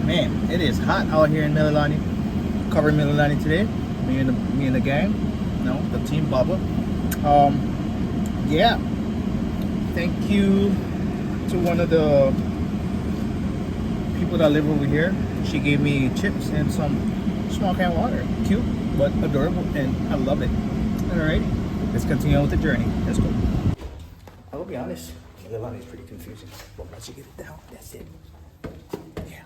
Man, it is hot out here in Mililani. Covering Mililani today. Me and the gang. No, the team Baba. Yeah. Thank you to one of the people that live over here. She gave me chips and some small can of water. Cute, but adorable, and I love it. Alright, let's continue on with the journey. Let's go. I will be honest, Mililani is pretty confusing, but once you get it down, that's it. Yeah.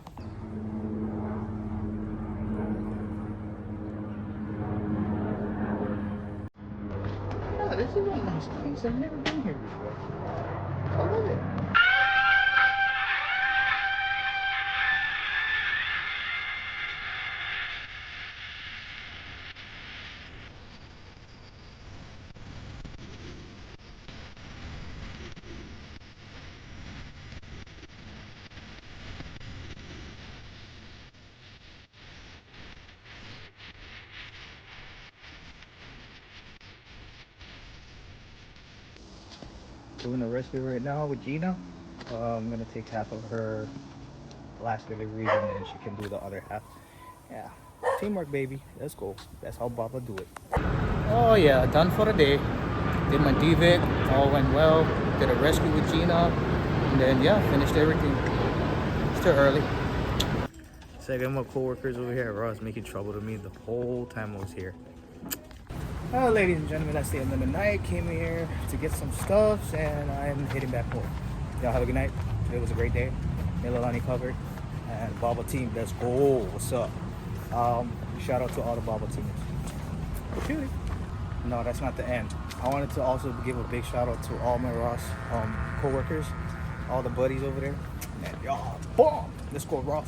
Oh, this is a nice place. I've never been here before. I love it. Doing a rescue right now with Gina. I'm gonna take half of her last deliveries and then she can do the other half. Yeah, teamwork, baby. Let's go. That's how Baba do it. Oh yeah, done for the day. Did my DVIC, all went well. Did a rescue with Gina, and then yeah, finished everything. Still early. Second, my coworkers over here at Ross making trouble to me the whole time I was here. Well, ladies and gentlemen, that's the end of the night. Came here to get some stuff, and I'm heading back home. Y'all have a good night. Today was a great day. Mililani covered, and Baba team, let's go. What's up? Shout out to all the Baba teams. Shoot. No, that's not the end. I wanted to also give a big shout out to all my Ross co-workers, all the buddies over there. Man, y'all bomb. Let's go, Ross.